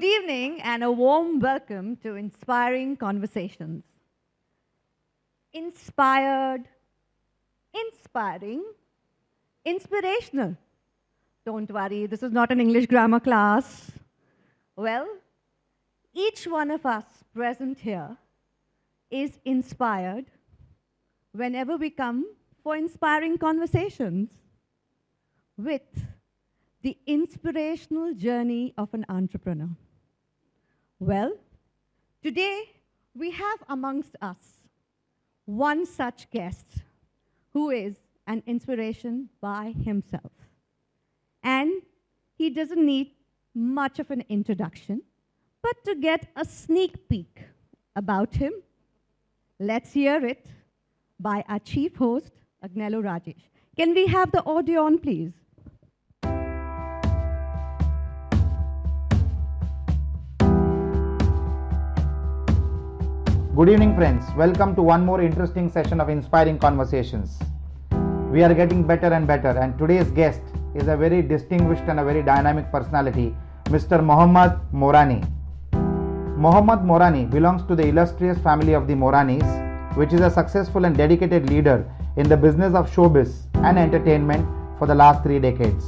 Good evening and a warm welcome to Inspiring Conversations. Inspired, inspiring, inspirational. Don't worry, this is not an English grammar class. Well, each one of us present here is inspired whenever we come for inspiring conversations with the inspirational journey of an entrepreneur. Well, today we have amongst us one such guest who is an inspiration by himself. And he doesn't need much of an introduction, but to get a sneak peek about him, let's hear it by our chief host, Agnelorajesh. Can we have the audio on, please? Good evening, friends. Welcome to one more interesting session of Inspiring Conversations. We are getting better and better, and today's guest is a very distinguished and a very dynamic personality, Mr. Mohomed Morani. Mohomed Morani belongs to the illustrious family of the Moranis, which is a successful and dedicated leader in the business of showbiz and entertainment for the last 3 decades.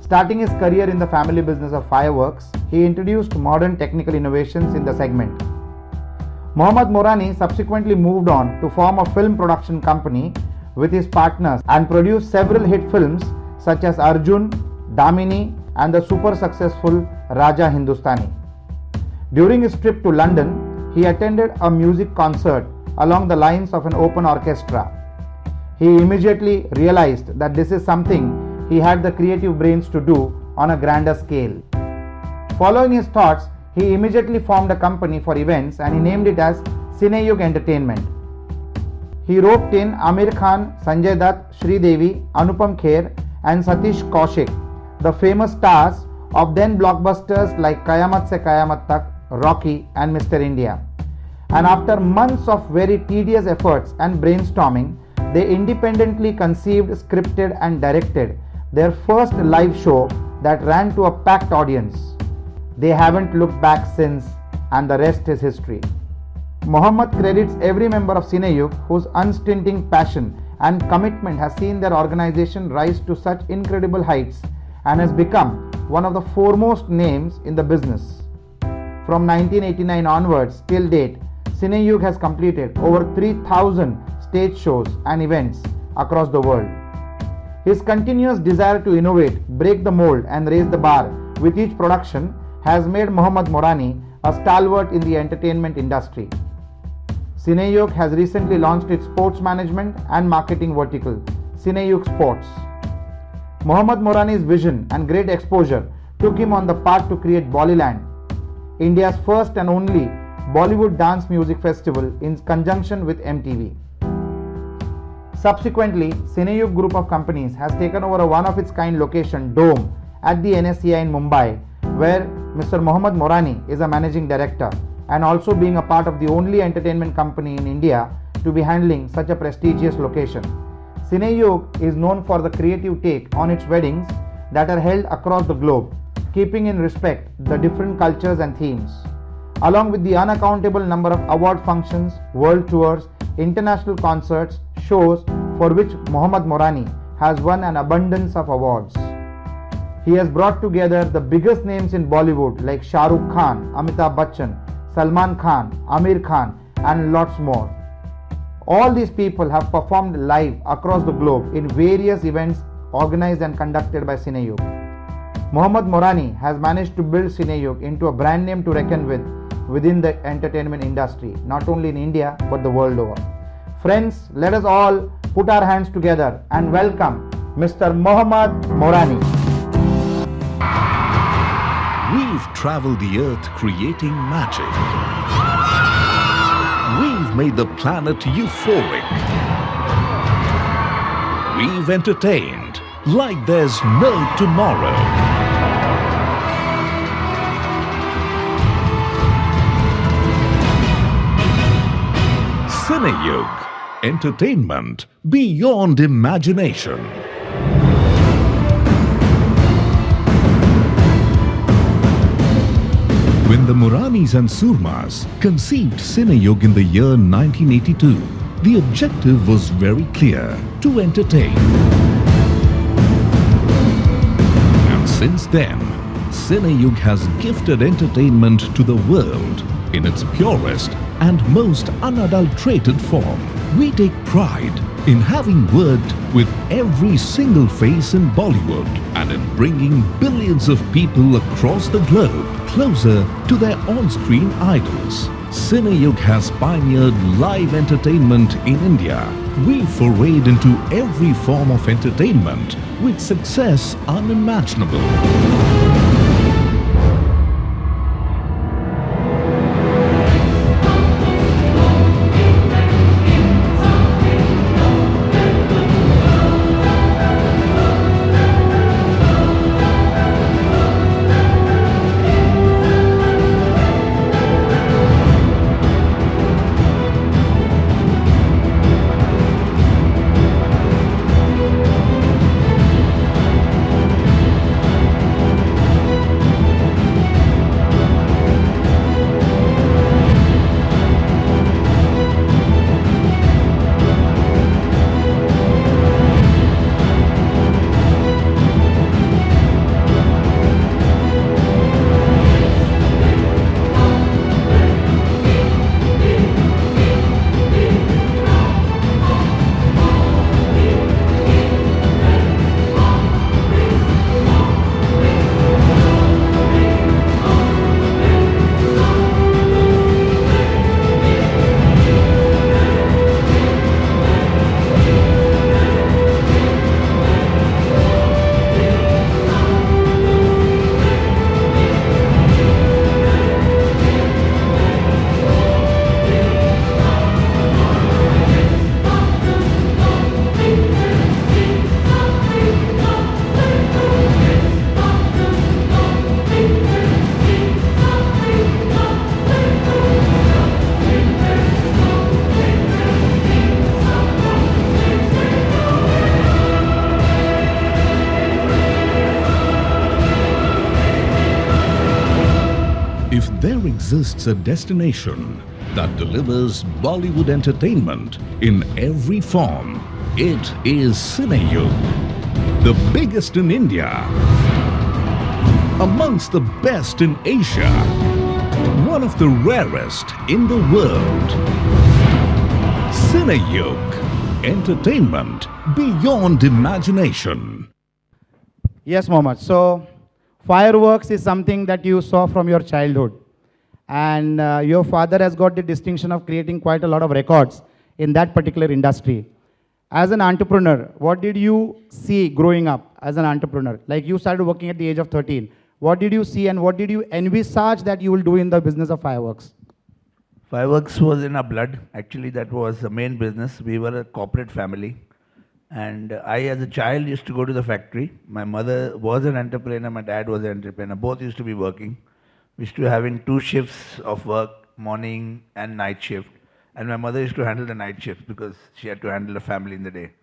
Starting his career in the family business of fireworks, he introduced modern technical innovations in the segment. Mohomed Morani subsequently moved on to form a film production company with his partners and produced several hit films such as Arjun, Damini and the super successful Raja Hindustani. During his trip to London, he attended a music concert along the lines of an open orchestra. He immediately realized that this is something he had the creative brains to do on a grander scale. Following his thoughts, he immediately formed a company for events and he named it as Cineyug Entertainment. He roped in Amir Khan, Sanjay Dutt, Sridevi, Anupam Kher and Satish Kaushik, the famous stars of then blockbusters like Kayamat Se Kayamat Tak, Rocky and Mr. India. And after months of very tedious efforts and brainstorming, they independently conceived, scripted and directed their first live show that ran to a packed audience. They haven't looked back since, and the rest is history. Mohammed credits every member of Cineyug whose unstinting passion and commitment has seen their organization rise to such incredible heights and has become one of the foremost names in the business. From 1989 onwards till date, Cineyug has completed over 3,000 stage shows and events across the world. His continuous desire to innovate, break the mold and raise the bar with each production has made Mohomed Morani a stalwart in the entertainment industry. Cineyug has recently launched its sports management and marketing vertical, Cineyug Sports. Mohomed Morani's vision and great exposure took him on the path to create Bollyland, India's first and only Bollywood dance music festival in conjunction with MTV. Subsequently, Cineyug Group of Companies has taken over a one-of-its-kind location, Dome, at the NSCI in Mumbai, where Mr. Mohomed Morani is a managing director and also being a part of the only entertainment company in India to be handling such a prestigious location. Cineyug is known for the creative take on its weddings that are held across the globe, keeping in respect the different cultures and themes, along with the unaccountable number of award functions, world tours, international concerts, shows for which Mohomed Morani has won an abundance of awards. He has brought together the biggest names in Bollywood like Shah Rukh Khan, Amitabh Bachchan, Salman Khan, Amir Khan and lots more. All these people have performed live across the globe in various events organized and conducted by Cineyug. Mohomed Morani has managed to build Cineyug into a brand name to reckon with within the entertainment industry, not only in India but the world over. Friends, let us all put our hands together and welcome Mr. Mohomed Morani. We've traveled the earth creating magic. We've made the planet euphoric. We've entertained like there's no tomorrow. Cineyug, entertainment beyond imagination. When the Moranis and Surmas conceived Cineyug in the year 1982, the objective was very clear: to entertain. And since then, Cineyug has gifted entertainment to the world in its purest and most unadulterated form. We take pride in having worked with every single face in Bollywood and in bringing billions of people across the globe closer to their on-screen idols. Cineyug has pioneered live entertainment in India. We forayed into every form of entertainment with success unimaginable. If there exists a destination that delivers Bollywood entertainment in every form, it is Cineyug, the biggest in India, amongst the best in Asia, one of the rarest in the world. Cineyug, entertainment beyond imagination. Yes, Mohammed. So, fireworks is something that you saw from your childhood. And your father has got the distinction of creating quite a lot of records in that particular industry. As an entrepreneur, what did you see growing up as an entrepreneur? Like you started working at the age of 13. What did you see and what did you envisage that you will do in the business of fireworks? Fireworks was in our blood. Actually, that was the main business. We were a corporate family. And I, as a child, used to go to the factory. My mother was an entrepreneur, my dad was an entrepreneur. Both used to be working. We used to be having 2 shifts of work, morning and night shift. And my mother used to handle the night shift because she had to handle a family in the day.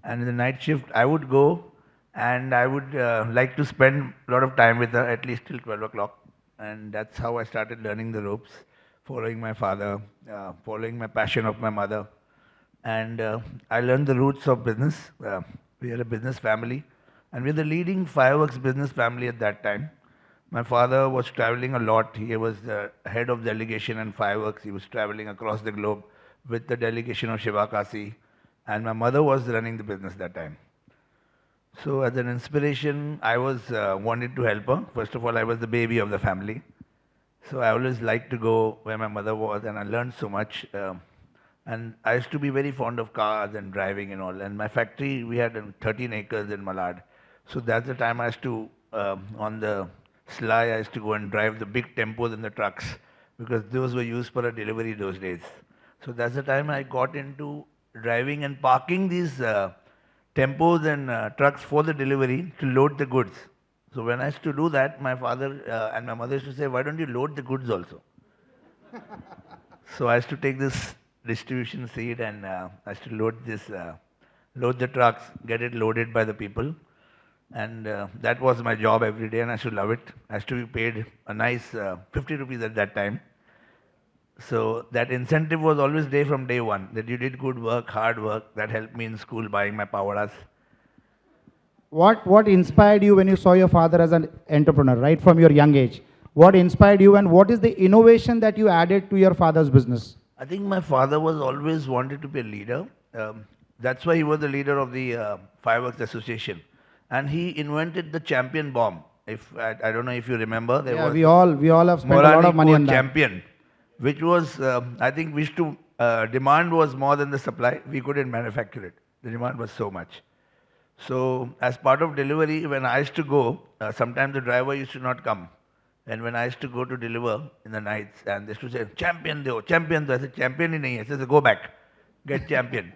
And in the night shift, I would go and I would like to spend a lot of time with her, at least till 12 o'clock. And that's how I started learning the ropes, following my father, following my passion of my mother. And I learned the roots of business. We are a business family, and we're the leading fireworks business family at that time. My father was traveling a lot. He was the head of delegation and fireworks. He was traveling across the globe with the delegation of Shivakasi, and my mother was running the business that time. So as an inspiration, I was wanted to help her. First of all, I was the baby of the family. So I always liked to go where my mother was, and I learned so much. And I used to be very fond of cars and driving and all. And my factory, we had 13 acres in Malad. So that's the time I used to, on the sly, I used to go and drive the big tempos and the trucks because those were used for a delivery those days. So that's the time I got into driving and parking these tempos and trucks for the delivery to load the goods. So when I used to do that, my father and my mother used to say, why don't you load the goods also? So I used to take this distribution seat and I used to load the trucks, get it loaded by the people. And that was my job every day, and I used to love it. I used to be paid a nice 50 rupees at that time. So that incentive was always there from day one, that you did good work, hard work. That helped me in school buying my pawadas. What inspired you when you saw your father as an entrepreneur, right from your young age? What inspired you, and what is the innovation that you added to your father's business? I think my father was always wanted to be a leader. That's why he was the leader of the Fireworks Association, and he invented the champion bomb. If I don't know if you remember, there Yeah, was we all have spent a lot of Morani money on that. champion, which was I think we used to demand was more than the supply. We couldn't manufacture it. The demand was so much. So as part of delivery, when I used to go, sometimes the driver used to not come. And when I used to go to deliver in the nights, and they used to say, champion do. I said, champion hi nahi hai. I said, go back, get champion.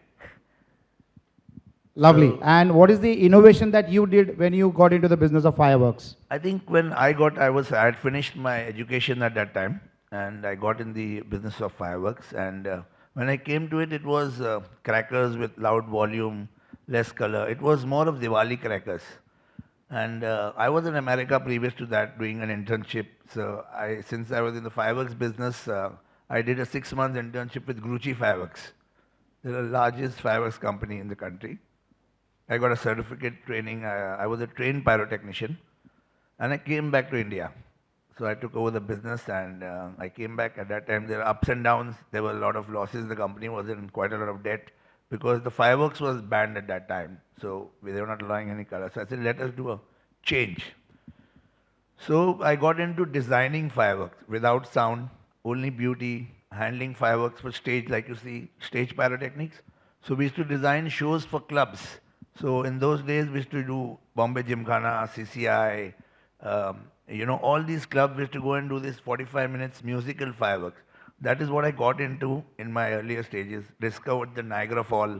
Lovely. So And what is the innovation that you did when you got into the business of fireworks? I think when I had finished my education at that time, and I got in the business of fireworks. And when I came to it, it was crackers with loud volume, less color. It was more of Diwali crackers. And I was in America previous to that doing an internship. So since I was in the fireworks business, I did a 6 month internship with Grucci Fireworks. They're the largest fireworks company in the country. I got a certificate training. I was a trained pyrotechnician, and I came back to India. So I took over the business, and I came back. At that time, there were ups and downs. There were a lot of losses. The company was in quite a lot of debt because the fireworks was banned at that time. So they were not allowing any color. So I said, let us do a change. So I got into designing fireworks without sound, only beauty, handling fireworks for stage, like you see, stage pyrotechnics. So we used to design shows for clubs. So in those days, we used to do Bombay Gymkhana, CCI, all these clubs. We used to go and do this 45 minutes musical fireworks. That is what I got into in my earlier stages. Discovered the Niagara Fall.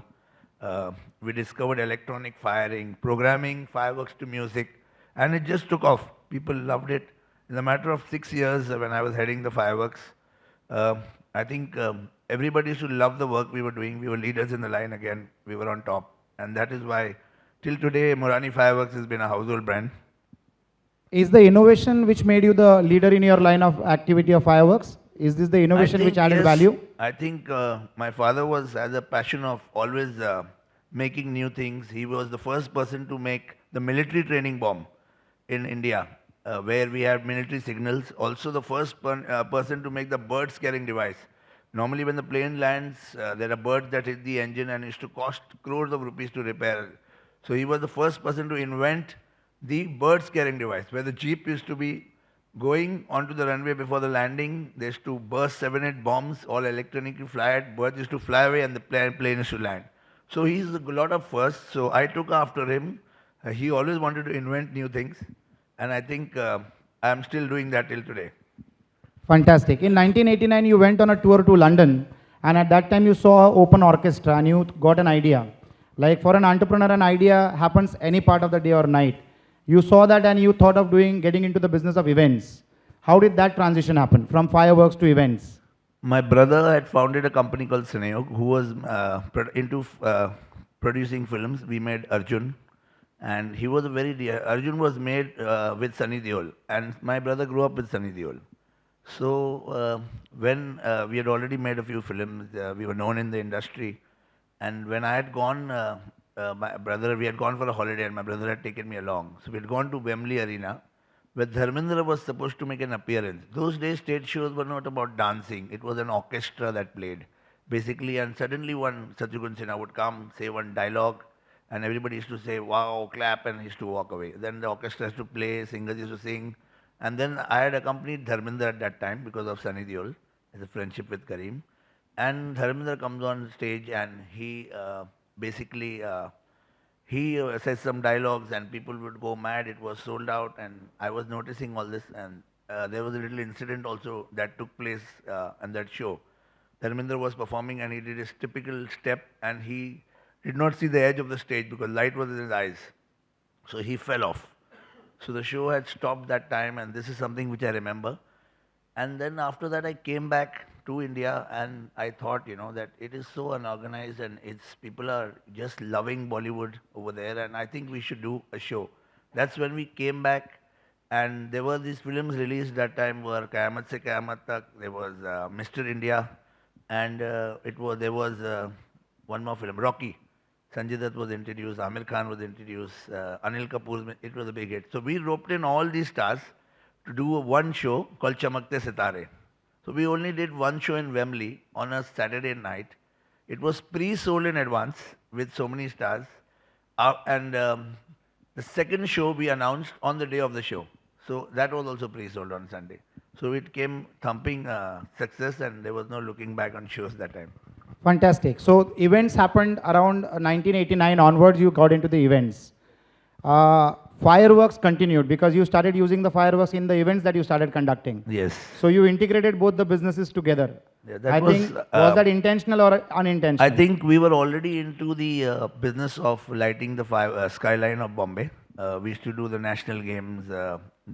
We discovered electronic firing, programming fireworks to music, and it just took off. People loved it. In the matter of 6 years, when I was heading the fireworks, uh, I think everybody should love the work we were doing. We were leaders in the line again. We were on top. And that is why, till today, Morani Fireworks has been a household brand. Is the innovation which made you the leader in your line of activity of fireworks? Is this the I innovation which think, added yes, value? I think my father has a passion of always making new things. He was the first person to make the military training bomb in India, where we had military signals. Also, the first person to make the bird scaring device. Normally, when the plane lands, there are birds that hit the engine and used to cost crores of rupees to repair. So he was the first person to invent the bird scaring device, where the jeep used to be going onto the runway before the landing. They used to burst 7, 8 bombs, all electronically fired. Birds used to fly away, and the plane used to land. So he's a lot of firsts. So I took after him. He always wanted to invent new things, and I think I'm still doing that till today. Fantastic. In 1989, you went on a tour to London, and at that time you saw an open orchestra, and you got an idea. Like for an entrepreneur, an idea happens any part of the day or night. You saw that, and you thought of getting into the business of events. How did that transition happen from fireworks to events? My brother had founded a company called Cineyog, who was into producing films. We made Arjun, and he was a very dear. Arjun was made with Sunny Deol, and my brother grew up with Sunny Deol. So when we had already made a few films, we were known in the industry. And when I had gone, we had gone for a holiday, and my brother had taken me along. So we had gone to Wembley Arena, where Dharmendra was supposed to make an appearance. Those days, stage shows were not about dancing; it was an orchestra that played, basically. And suddenly, one Satyaguru Sinha would come, say one dialogue, and everybody used to say, "Wow!" clap, and he used to walk away. Then the orchestra used to play, singers used to sing, and then I had accompanied Dharmendra at that time because of Sunny Deol, as a friendship with Kareem. And Dharmendra comes on stage, and he basically says some dialogues, and people would go mad. It was sold out, and I was noticing all this, and there was a little incident also that took place on that show. Dharmendra was performing, and he did his typical step, and he did not see the edge of the stage because light was in his eyes. So he fell off. So the show had stopped that time, and this is something which I remember. And then after that, I came back to India, and I thought, that it is so unorganized, and people are just loving Bollywood over there, and I think we should do a show. That's when we came back, and there were these films released that time were Kayamat Se Kayamat Tak, there was Mr. India, and there was one more film, Rocky. Sanjay Dutt was introduced, Amir Khan was introduced, Anil Kapoor, it was a big hit. So we roped in all these stars to do one show called Chamakte Sitare. So we only did one show in Wembley on a Saturday night. It was pre-sold in advance with so many stars. And the second show we announced on the day of the show. So that was also pre-sold on Sunday. So it came thumping success, and there was no looking back on shows that time. Fantastic. So events happened around 1989 onwards, you got into the events. Fireworks continued because you started using the fireworks in the events that you started conducting. Yes. So you integrated both the businesses together. Yeah, I think, was that intentional or unintentional? I think we were already into the business of lighting the skyline of Bombay. We used to do the national games,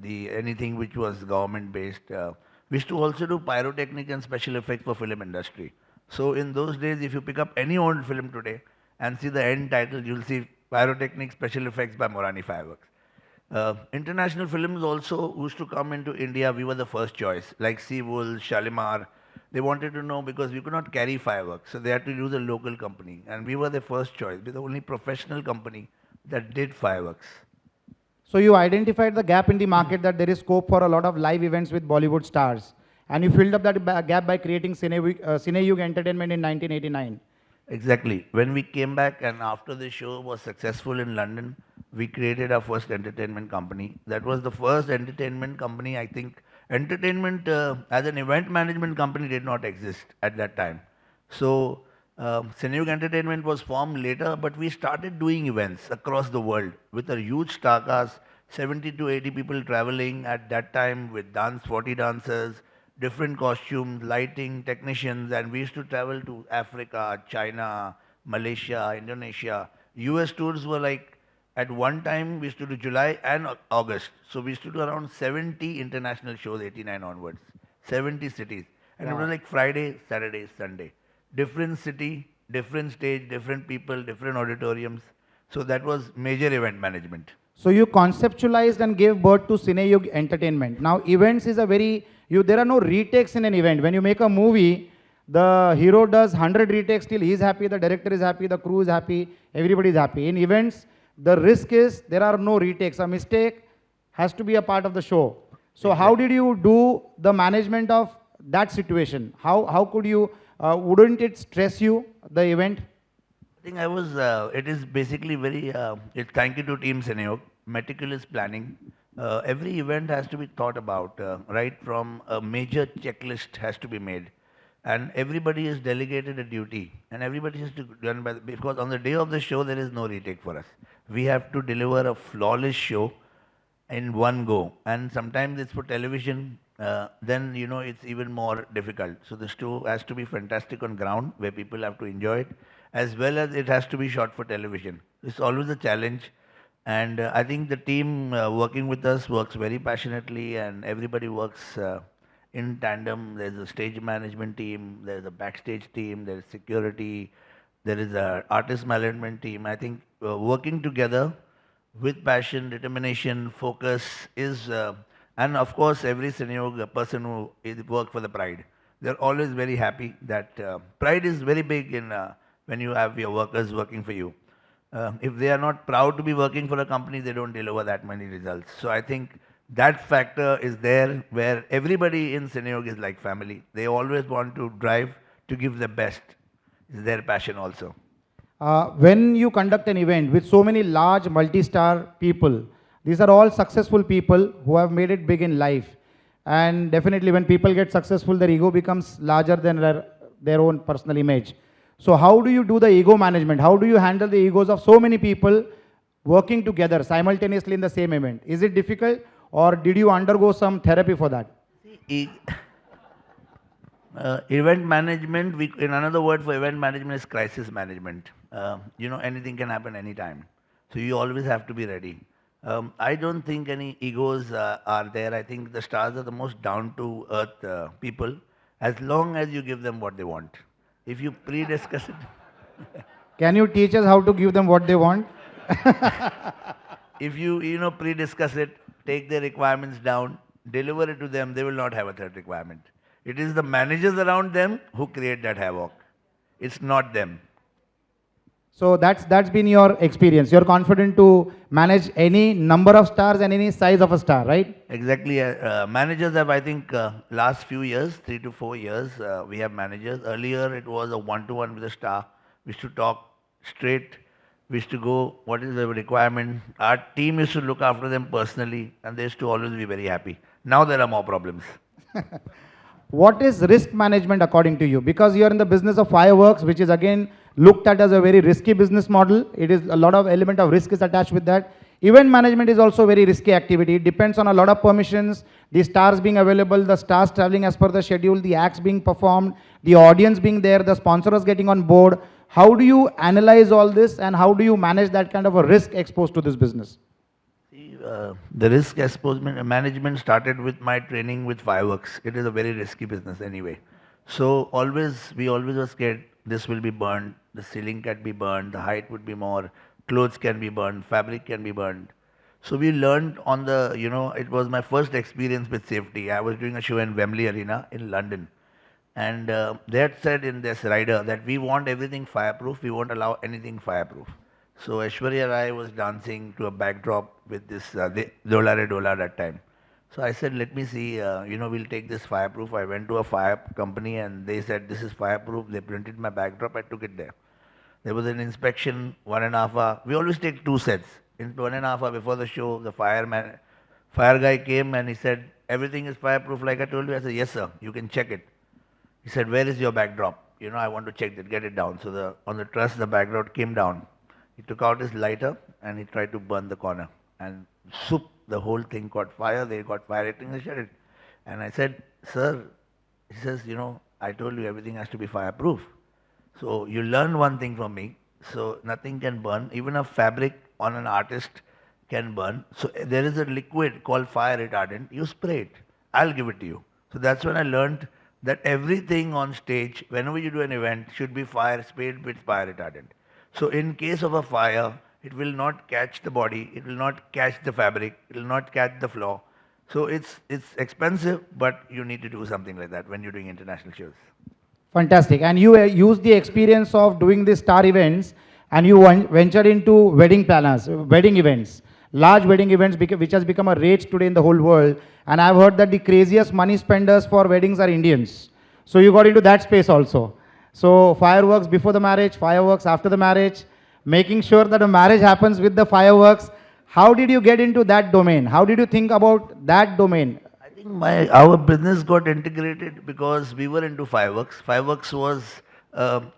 anything which was government based. We used to also do pyrotechnic and special effects for film industry. So in those days, if you pick up any old film today and see the end title, you'll see pyrotechnic special effects by Morani Fireworks. International films also used to come into India. We were the first choice, like Seawolf, Shalimar. They wanted to know because we could not carry fireworks, so they had to use a local company, and we were the first choice. We were the only professional company that did fireworks. So you identified the gap in the market that there is scope for a lot of live events with Bollywood stars, and you filled up that gap by creating Cineyug Entertainment in 1989. Exactly. When we came back and after the show was successful in London, we created our first entertainment company. That was the first entertainment company, I think. Entertainment as an event management company did not exist at that time. So Cineyug Entertainment was formed later, but we started doing events across the world with a huge star cast, 70 to 80 people traveling at that time with 40 dancers, different costumes, lighting, technicians, and we used to travel to Africa, China, Malaysia, Indonesia. US tours were like, at one time we used to do July and August. So we used to do around 70 international shows, 89 onwards, 70 cities. And it was like Friday, Saturday, Sunday. Different city, different stage, different people, different auditoriums. So that was major event management. So you conceptualized and gave birth to Cineyug Entertainment. Now events is a very, there are no retakes in an event. When you make a movie, the hero does 100 retakes till he is happy, the director is happy, the crew is happy, everybody is happy. In events, the risk is there are no retakes. A mistake has to be a part of the show. So exactly. How did you do the management of that situation? How could you, wouldn't it stress you, the event? I think it is basically very, thank you to Team Cineyug, meticulous planning. Every event has to be thought about, right from a major checklist has to be made. And everybody is delegated a duty, and everybody has to done by, because on the day of the show, there is no retake for us. We have to deliver a flawless show in one go. And sometimes it's for television, then, it's even more difficult. So the show has to be fantastic on ground, where people have to enjoy it, as well as it has to be shot for television. It's always a challenge. And I think the team working with us works very passionately, and everybody works in tandem. There's a stage management team, there's a backstage team, there's security, there is an artist management team. I think working together with passion, determination, focus is, and of course every Cineyug person who works for the pride, they're always very happy. That pride is very big in when you have your workers working for you. If they are not proud to be working for a company, they don't deliver that many results. So I think that factor is there, where everybody in Cineyug is like family. They always want to drive to give the best. It's their passion also. When you conduct an event with so many large multi-star people, these are all successful people who have made it big in life. And definitely when people get successful, their ego becomes larger than their own personal image. So how do you do the ego management? How do you handle the egos of so many people working together simultaneously in the same event? Is it difficult, or did you undergo some therapy for that? Event management, in another word for event management is crisis management. Anything can happen anytime. So you always have to be ready. I don't think any egos are there. I think the stars are the most down-to-earth people, as long as you give them what they want. If you pre-discuss it... Can you teach us how to give them what they want? If you pre-discuss it, take their requirements down, deliver it to them, they will not have a third requirement. It is the managers around them who create that havoc. It's not them. So that's been your experience. You're confident to manage any number of stars and any size of a star, right? Exactly. Managers have, I think, last few years, 3 to 4 years, we have managers. Earlier, it was a one-to-one with a star. We used to talk straight. We used to go, what is the requirement? Our team used to look after them personally, and they used to always be very happy. Now there are more problems. What is risk management according to you? Because you are in the business of fireworks, which is again looked at as a very risky business model. It is a lot of element of risk is attached with that. Event management is also very risky activity. It depends on a lot of permissions, the stars being available, the stars traveling as per the schedule, the acts being performed, the audience being there, the sponsors getting on board. How do you analyze all this and how do you manage that kind of a risk exposed to this business? See, the risk exposure management started with my training with fireworks. It is a very risky business anyway. So we always were scared this will be burned, the ceiling can be burned, the height would be more, clothes can be burned, fabric can be burned. So we learned on it was my first experience with safety. I was doing a show in Wembley Arena in London. And they had said in this rider that we want everything fireproof, we won't allow anything fireproof. So Aishwarya Rai was dancing to a backdrop with this Dola Re Dola that time. So I said, let me see, we'll take this fireproof. I went to a fire company and they said, this is fireproof. They printed my backdrop. I took it there. There was an inspection, 1.5 hour. We always take 2 sets. In 1.5 hour before the show, the fire guy came and he said, everything is fireproof like I told you. I said, yes, sir, you can check it. He said, where is your backdrop? I want to check that, get it down. So on the truss, the backdrop came down. He took out his lighter and he tried to burn the corner. And soup, the whole thing caught fire. They got fire extinguisher. And I said, sir, he says, I told you everything has to be fireproof. So you learn one thing from me. So nothing can burn. Even a fabric on an artist can burn. So there is a liquid called fire retardant. You spray it. I'll give it to you. So that's when I learned that everything on stage, whenever you do an event, should be sprayed with fire retardant. So in case of a fire, it will not catch the body, it will not catch the fabric, it will not catch the floor. So it's expensive, but you need to do something like that when you're doing international shows. Fantastic. And you use the experience of doing these star events and you ventured into wedding planners, wedding events, large wedding events which has become a rage today in the whole world. And I've heard that the craziest money spenders for weddings are Indians. So you got into that space also. So fireworks before the marriage, fireworks after the marriage, making sure that a marriage happens with the fireworks. How did you get into that domain? How did you think about that domain? I think our business got integrated because we were into fireworks. Fireworks was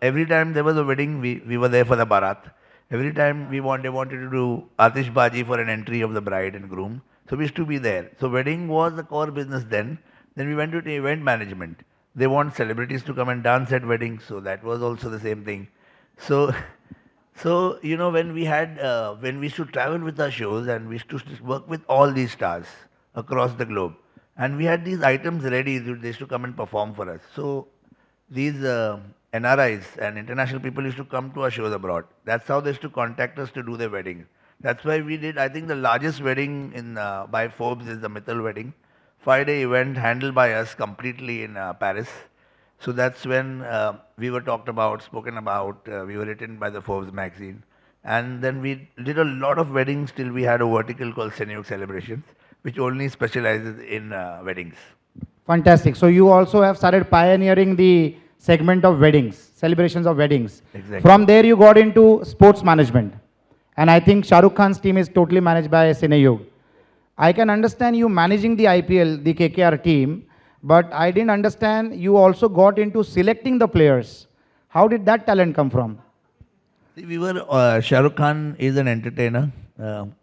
every time there was a wedding, we were there for the barat. Every time they wanted to do Atishbaji for an entry of the bride and groom. So we used to be there. So wedding was the core business then. Then we went to event management. They want celebrities to come and dance at weddings. So that was also the same thing. So when we used to travel with our shows and we used to work with all these stars across the globe. And we had these items ready. They used to come and perform for us. So these NRIs and international people used to come to our shows abroad. That's how they used to contact us to do their wedding. That's why we did, I think the largest wedding by Forbes is the Mittal wedding. 5-day event handled by us completely in Paris. So that's when we were talked about, spoken about, we were written by the Forbes magazine. And then we did a lot of weddings till we had a vertical called Senyuk Celebrations, which only specializes in weddings. Fantastic. So you also have started pioneering the segment of weddings, celebrations of weddings. Exactly. From there you got into sports management. And I think Shah Rukh Khan's team is totally managed by Cineyug. I can understand you managing the IPL, the KKR team, but I didn't understand you also got into selecting the players. How did that talent come from? See, Shah Rukh Khan is an entertainer.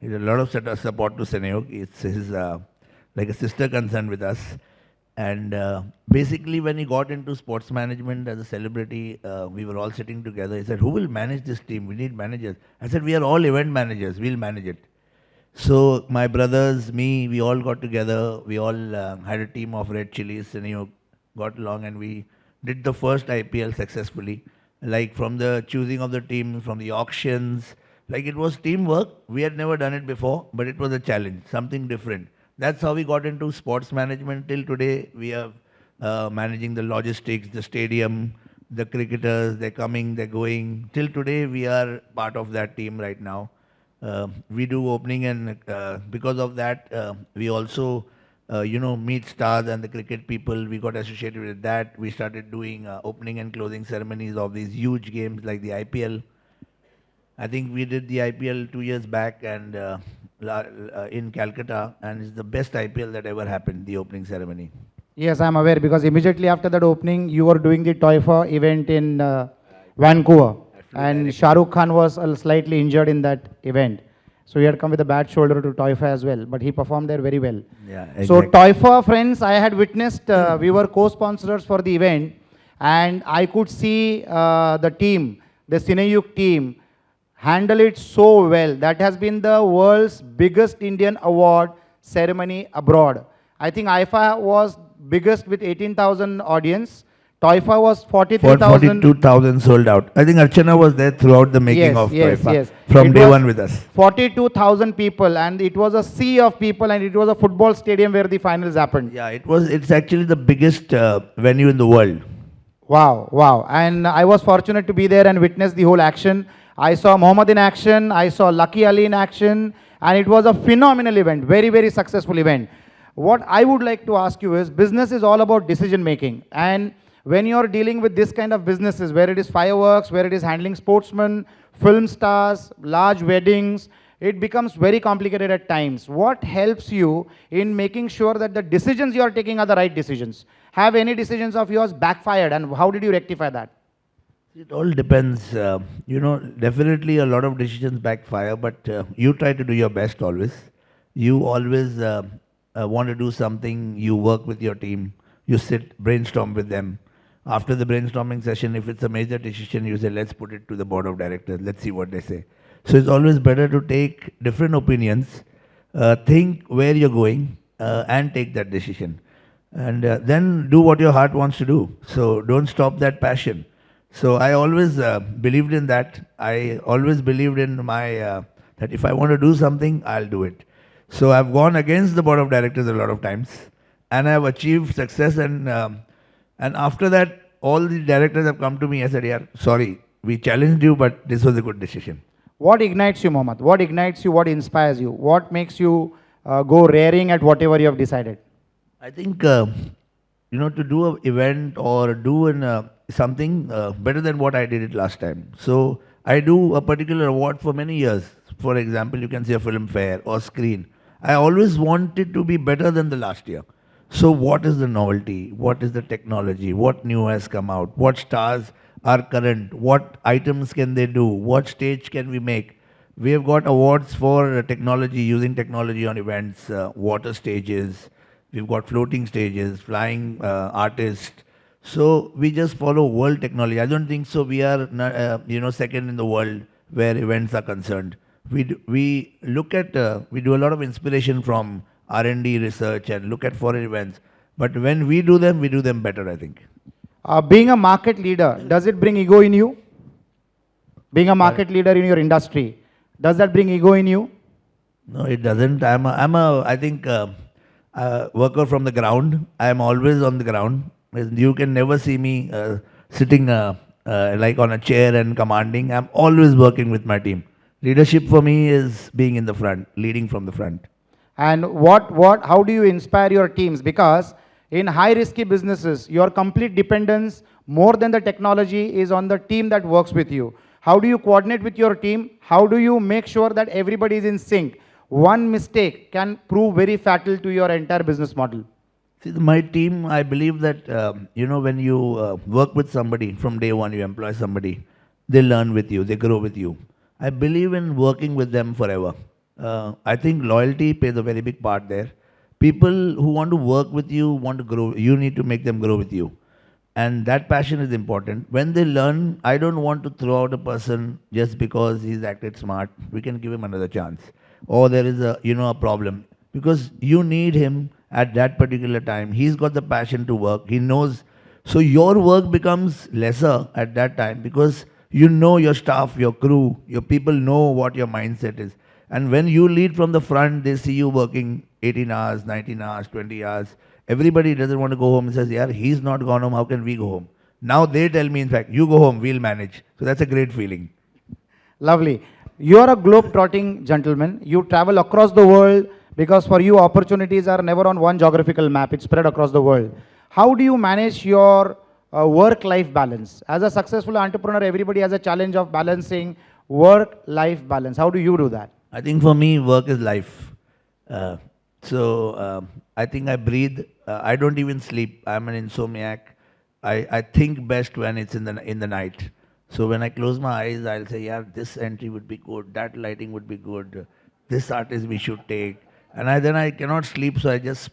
He's a lot of support to Cineyug. It's his like a sister concern with us. And basically when he got into sports management as a celebrity, we were all sitting together. He said, who will manage this team? We need managers. I said, we are all event managers. We'll manage it. So my brothers, me, we all got together. We all had a team of red chilies and got along and we did the first IPL successfully. Like from the choosing of the team, from the auctions, Like it was teamwork. We had never done it before, but it was a challenge, something different. That's how we got into sports management. Till today, we are managing the logistics, the stadium, the cricketers, they're coming, they're going. Till today, we are part of that team right now. We do opening, and because of that, we also, meet stars and the cricket people. We got associated with that. We started doing opening and closing ceremonies of these huge games like the IPL. I think we did the IPL 2 years back and in Calcutta, and it's the best IPL that ever happened, the opening ceremony. Yes, I'm aware because immediately after that opening, you were doing the Toifa event in Vancouver, and Shah Rukh Khan was slightly injured in that event. So he had come with a bad shoulder to Toifa as well, but he performed there very well. Yeah, So exactly. Toifa, friends, I had witnessed, we were co-sponsors for the event, and I could see the team, the Cineyuk team, handle it so well. That has been the world's biggest Indian award ceremony abroad. I think IFA was biggest with 18,000 audience. Toifa was For 43,000. 42,000 sold out. I think Archana was there throughout the making of Toifa, from It day was one with us. 42,000 people, and it was a sea of people, and it was a football stadium where the finals happened. Yeah, it's actually the biggest venue in the world. Wow, wow. And I was fortunate to be there and witness the whole action. I saw Mohammed in action, I saw Lucky Ali in action, and it was a phenomenal event, very, very successful event. What I would like to ask you is, business is all about decision making. And when you're dealing with this kind of businesses, where it is fireworks, where it is handling sportsmen, film stars, large weddings, it becomes very complicated at times. What helps you in making sure that the decisions you are taking are the right decisions? Have any decisions of yours backfired, and how did you rectify that? It all depends. Definitely a lot of decisions backfire, but you try to do your best always. You always want to do something, you work with your team, you sit, brainstorm with them. After the brainstorming session, if it's a major decision, you say, let's put it to the board of directors, let's see what they say. So it's always better to take different opinions, think where you're going, and take that decision. And then do what your heart wants to do. So don't stop that passion. So I always believed in that. I always believed in my that if I want to do something, I'll do it. So I've gone against the board of directors a lot of times, and I've achieved success. And after that, all the directors have come to me and said, "Yeah, sorry, we challenged you, but this was a good decision." What ignites you, Mohammed? What ignites you? What inspires you? What makes you go raring at whatever you have decided? I think to do an event or do something better than what I did it last time. So I do a particular award for many years. For example, you can say a film fair or screen. I always want it to be better than the last year. So what is the novelty? What is the technology? What new has come out? What stars are current? What items can they do? What stage can we make? We have got awards for technology, using technology on events, water stages. We've got floating stages, flying artists. So we just follow world technology. I don't think so. We are second in the world where events are concerned. We look at we do a lot of inspiration from R&D research and look at foreign events. But when we do them better, I think. Being a market leader, does it bring ego in you? Being a market leader in your industry, does that bring ego in you? No, it doesn't. I think, worker from the ground. I am always on the ground. You can never see me sitting like on a chair and commanding. I'm always working with my team. Leadership for me is being in the front, leading from the front. And how do you inspire your teams? Because in high risky businesses, your complete dependence more than the technology is on the team that works with you. How do you coordinate with your team? How do you make sure that everybody is in sync? One mistake can prove very fatal to your entire business model. See, my team, I believe that, when you work with somebody from day one, you employ somebody, they learn with you, they grow with you. I believe in working with them forever. I think loyalty plays a very big part there. People who want to work with you, want to grow, you need to make them grow with you. And that passion is important. When they learn, I don't want to throw out a person just because he's acted smart. We can give him another chance. Or there is a problem. Because you need him at that particular time. He's got the passion to work. He knows. So your work becomes lesser at that time because You know your staff, your crew, your people know what your mindset is. And when you lead from the front, they see you working 18 hours, 19 hours, 20 hours. Everybody doesn't want to go home and says, yeah, he's not gone home, how can we go home? Now they tell me, in fact, you go home, we'll manage. So that's a great feeling. Lovely. You are a globe-trotting gentleman. You travel across the world because for you opportunities are never on one geographical map. It's spread across the world. How do you manage your work-life balance? As a successful entrepreneur, everybody has a challenge of balancing work-life balance. How do you do that? I think for me, work is life. I think I breathe. I don't even sleep. I'm an insomniac. I think best when it's in the night. So when I close my eyes, I'll say, yeah, this entry would be good, that lighting would be good, this artist we should take. And then I cannot sleep, so I just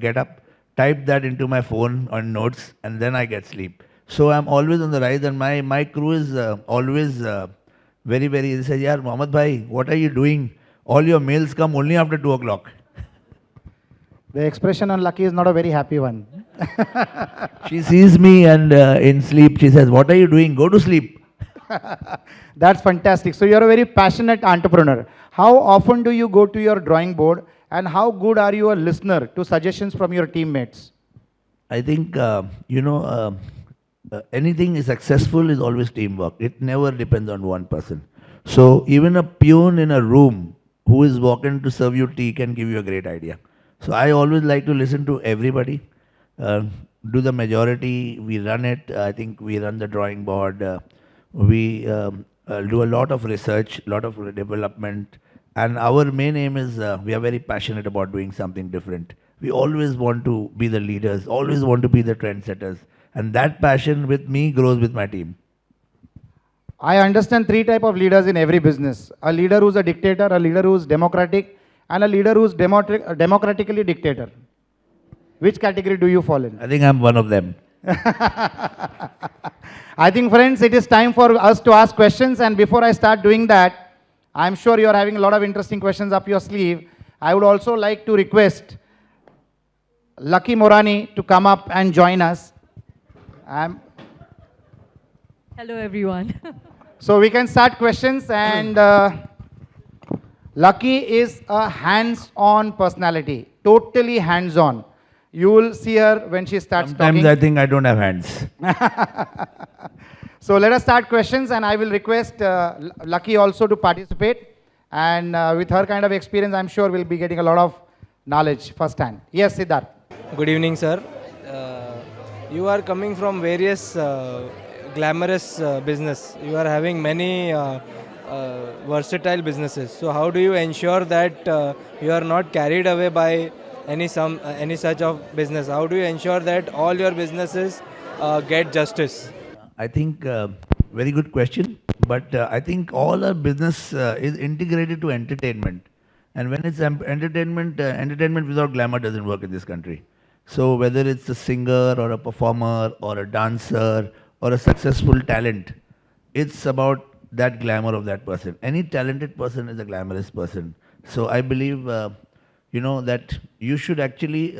get up, type that into my phone on notes, and then I get sleep. So I'm always on the rise, and my crew is always very, very, they say, yeah, Mohammed bhai, what are you doing? All your mails come only after 2 o'clock. The expression on Lucky is not a very happy one. She sees me and in sleep, she says, what are you doing? Go to sleep. That's fantastic. So you're a very passionate entrepreneur. How often do you go to your drawing board and how good are you a listener to suggestions from your teammates? I think, anything is successful is always teamwork. It never depends on one person. So even a peon in a room who is walking to serve you tea can give you a great idea. So I always like to listen to everybody. Do the majority, we run it. I think we run the drawing board. We do a lot of research, lot of development. And our main aim is we are very passionate about doing something different. We always want to be the leaders, always want to be the trendsetters. And that passion with me grows with my team. I understand three types of leaders in every business. A leader who's a dictator, a leader who's democratic, and a leader who's democratically dictator. Which category do you fall in? I think I'm one of them. I think, friends, it is time for us to ask questions. And before I start doing that, I'm sure you're having a lot of interesting questions up your sleeve. I would also like to request Lucky Morani to come up and join us. Hello, everyone. So we can start questions, and Lucky is a hands-on personality, totally hands-on. You will see her when she starts Sometimes talking. I think I don't have hands. So let us start questions, and I will request Lucky also to participate. And with her kind of experience, I'm sure we'll be getting a lot of knowledge firsthand. Yes, Siddharth. Good evening, sir. You are coming from various glamorous business. You are having many versatile businesses. So how do you ensure that you are not carried away by any such of business? How do you ensure that all your businesses get justice? I think very good question. But I think all our business is integrated to entertainment. And when it's entertainment, entertainment without glamour doesn't work in this country. So whether it's a singer or a performer or a dancer or a successful talent, it's about that glamour of that person. Any talented person is a glamorous person. So I believe, that you should actually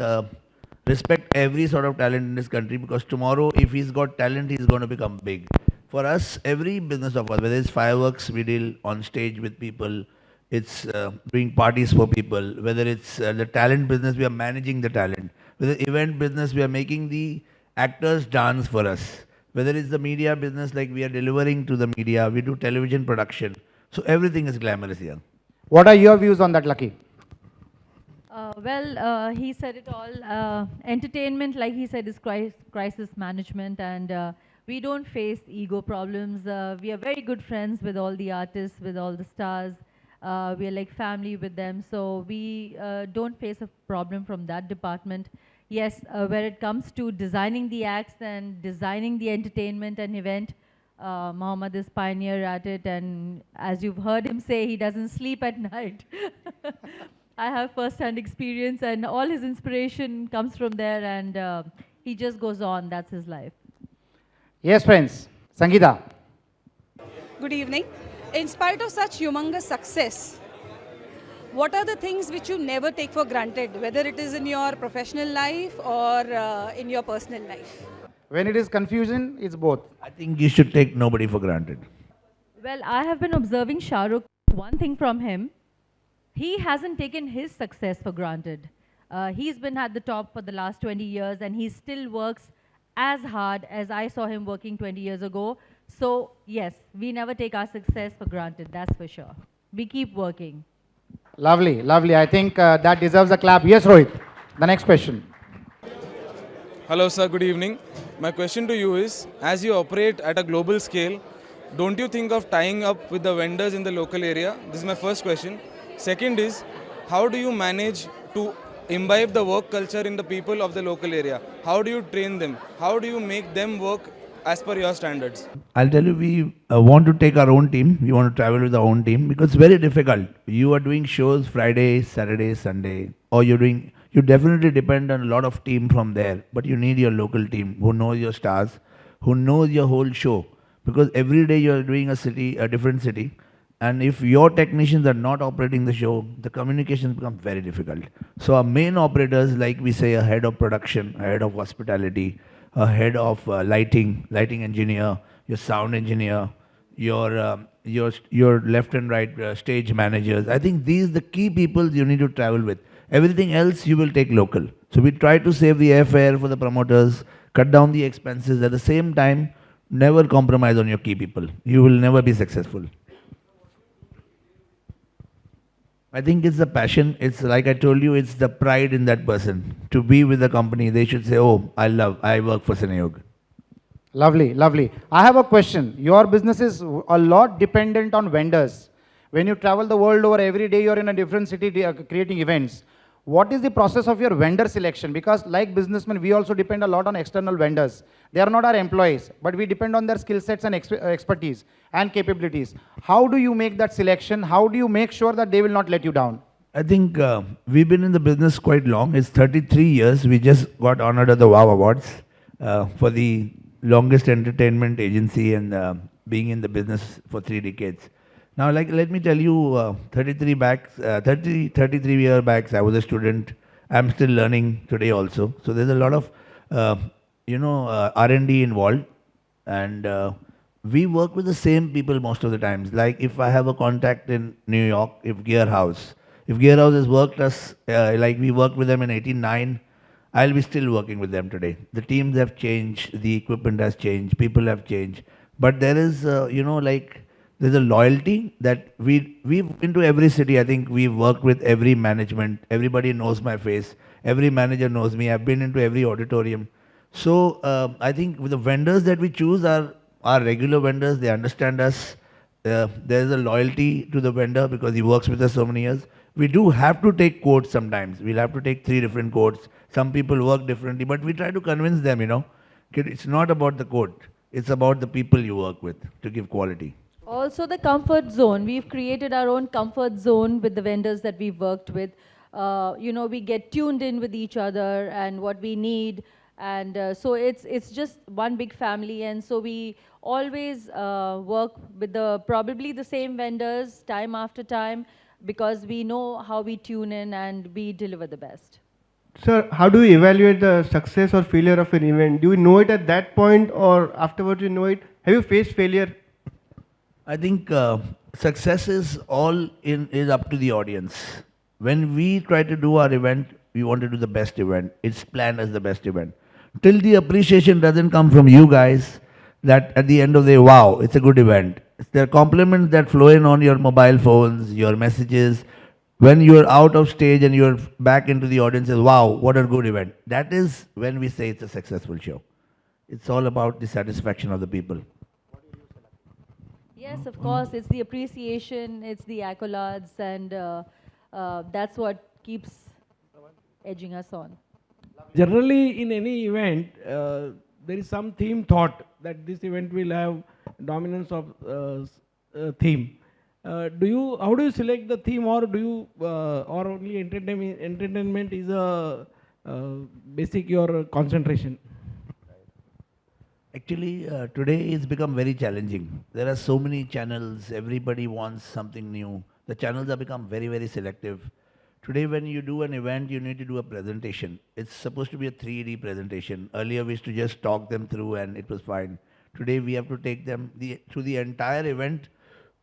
respect every sort of talent in this country, because tomorrow if he's got talent, he's going to become big. For us, every business of ours, whether it's fireworks, we deal on stage with people, it's doing parties for people, whether it's the talent business, we are managing the talent, whether event business, we are making the actors dance for us, whether it's the media business, like we are delivering to the media, we do television production. So everything is glamorous here. What are your views on that, Lucky? He said it all. Entertainment, like he said, is crisis management, and we don't face ego problems. We are very good friends with all the artists, with all the stars. We are like family with them, so we don't face a problem from that department. Yes, where it comes to designing the acts and designing the entertainment and event, Mohammed is pioneer at it, and as you've heard him say, he doesn't sleep at night. I have first-hand experience, and all his inspiration comes from there, and he just goes on. That's his life. Yes, friends. Sangeeta. Good evening. In spite of such humongous success, what are the things which you never take for granted, whether it is in your professional life or in your personal life? When it is confusion, it's both. I think you should take nobody for granted. Well, I have been observing Shah Rukh. One thing from him, he hasn't taken his success for granted. He's been at the top for the last 20 years and he still works as hard as I saw him working 20 years ago. So, yes, we never take our success for granted, that's for sure. We keep working. Lovely, lovely. I think that deserves a clap. Yes, Rohit. The next question. Hello, sir. Good evening. My question to you is, as you operate at a global scale, don't you think of tying up with the vendors in the local area? This is my first question. Second is, how do you manage to imbibe the work culture in the people of the local area? How do you train them? How do you make them work as per your standards? I'll tell you, we want to take our own team. We want to travel with our own team because it's very difficult. You are doing shows Friday, Saturday, Sunday, or you definitely depend on a lot of team from there, but you need your local team who knows your stars, who knows your whole show. Because every day you're doing a different city, and if your technicians are not operating the show, the communications become very difficult. So our main operators, like we say, a head of production, a head of hospitality, a head of lighting engineer, your sound engineer, your left and right stage managers. I think these are the key people you need to travel with. Everything else you will take local. So we try to save the airfare for the promoters, cut down the expenses. At the same time, never compromise on your key people. You will never be successful. I think it's the passion. It's like I told you, it's the pride in that person. To be with the company, they should say, oh, I work for Cineyug. Lovely, lovely. I have a question. Your business is a lot dependent on vendors. When you travel the world over, every day you're in a different city creating events. What is the process of your vendor selection? Because like businessmen, we also depend a lot on external vendors. They are not our employees, but we depend on their skill sets and expertise and capabilities. How do you make that selection? How do you make sure that they will not let you down? I think we've been in the business quite long. It's 33 years. We just got honored at the WOW Awards for the longest entertainment agency and being in the business for 3 decades. Now, let me tell you, 33 years back, I was a student. I'm still learning today also. So there's a lot of, R&D involved. And we work with the same people most of the times. Like if I have a contact in New York, if Gearhouse has worked us, like we worked with them in 89, I'll be still working with them today. The teams have changed, the equipment has changed, people have changed. But there is, there's a loyalty that we've been to every city. I think we've worked with every management. Everybody knows my face. Every manager knows me. I've been into every auditorium. So I think with the vendors that we choose are regular vendors. They understand us. There's a loyalty to the vendor because he works with us so many years. We do have to take quotes sometimes. We'll have to take 3 different quotes. Some people work differently, but we try to convince them, it's not about the quote. It's about the people you work with to give quality. Also the comfort zone. We've created our own comfort zone with the vendors that we've worked with. We get tuned in with each other and what we need. And so it's just one big family. And so we always work with probably the same vendors time after time because we know how we tune in and we deliver the best. Sir, how do you evaluate the success or failure of an event? Do you know it at that point or afterwards you know it? Have you faced failure? I think success is up to the audience. When we try to do our event, we want to do the best event. It's planned as the best event. Till the appreciation doesn't come from you guys, that at the end of the day, wow, it's a good event. There are compliments that flow in on your mobile phones, your messages. When you're out of stage and you're back into the audience, wow, what a good event. That is when we say it's a successful show. It's all about the satisfaction of the people. Yes, of course. It's the appreciation, it's the accolades, and that's what keeps edging us on. Generally, in any event, there is some theme thought that this event will have dominance of theme. How do you select the theme, or or only entertainment is a basic your concentration? Actually, today it's become very challenging. There are so many channels. Everybody wants something new. The channels have become very, very selective. Today, when you do an event, you need to do a presentation. It's supposed to be a 3D presentation. Earlier, we used to just talk them through and it was fine. Today, we have to take them through the entire event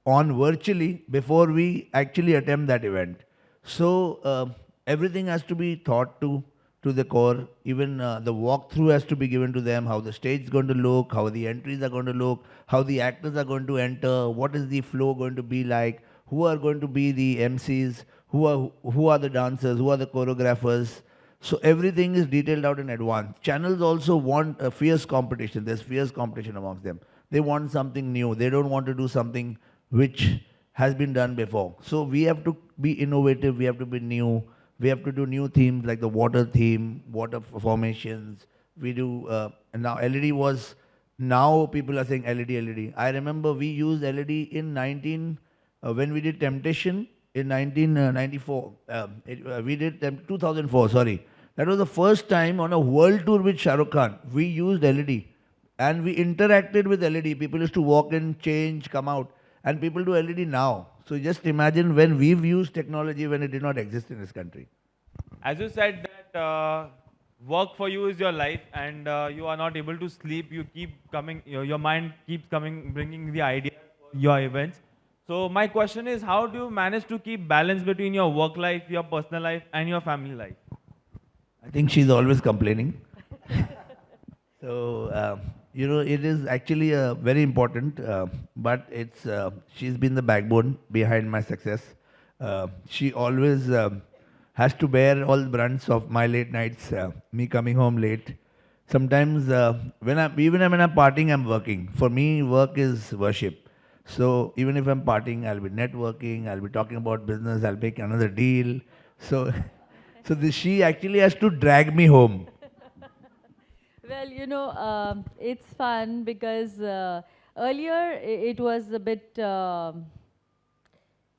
on virtually before we actually attempt that event. So everything has to be thought to the core. Even the walkthrough has to be given to them, how the stage is going to look, how the entries are going to look, how the actors are going to enter, what is the flow going to be like, who are going to be the MCs, who are the dancers, who are the choreographers. So everything is detailed out in advance. Channels also want a fierce competition. There's fierce competition amongst them. They want something new. They don't want to do something which has been done before. So we have to be innovative. We have to be new. We have to do new themes like the water theme, water formations. We do, and now LED was, now people are saying LED. I remember we used LED in when we did Temptation in 1994. We did 2004, sorry. That was the first time on a world tour with Shah Rukh Khan. We used LED and we interacted with LED. People used to walk in, change, come out, and people do LED now. So just imagine when we've used technology when it did not exist in this country. As you said that work for you is your life and you are not able to sleep, you keep coming, your mind keeps coming, bringing the ideas for your events. So my question is, how do you manage to keep balance between your work life, your personal life and your family life? I think she's always complaining. So, it is actually very important, but she's been the backbone behind my success. She always has to bear all the brunts of my late nights, me coming home late. Sometimes even when I'm partying, I'm working. For me, work is worship. So even if I'm partying, I'll be networking, I'll be talking about business, I'll make another deal. So, she actually has to drag me home. Well, it's fun because earlier it was a bit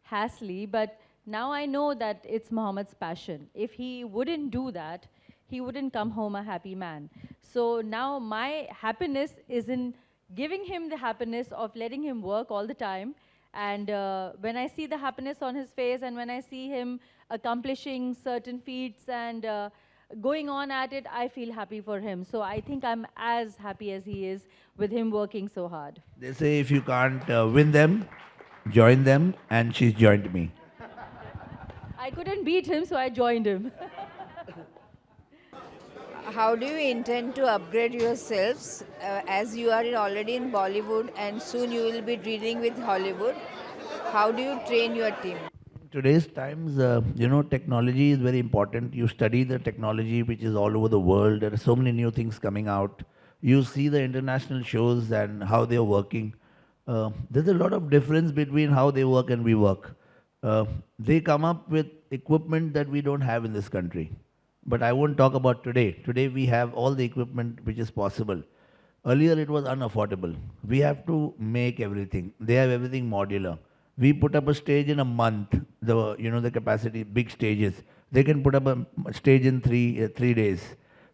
hassly, but now I know that it's Mohammed's passion. If he wouldn't do that, he wouldn't come home a happy man. So now my happiness is in giving him the happiness of letting him work all the time. And when I see the happiness on his face and when I see him accomplishing certain feats and going on at it, I feel happy for him. So I think I'm as happy as he is with him working so hard. They say if you can't win them, join them, and she's joined me. I couldn't beat him, so I joined him. How do you intend to upgrade yourselves as you are already in Bollywood and soon you will be dealing with Hollywood? How do you train your team? Today's times, technology is very important. You study the technology which is all over the world. There are so many new things coming out. You see the international shows and how they're working. There's a lot of difference between how they work and we work. They come up with equipment that we don't have in this country. But I won't talk about today. Today we have all the equipment which is possible. Earlier it was unaffordable. We have to make everything. They have everything modular. We put up a stage in a month. The capacity, big stages. They can put up a stage in three days.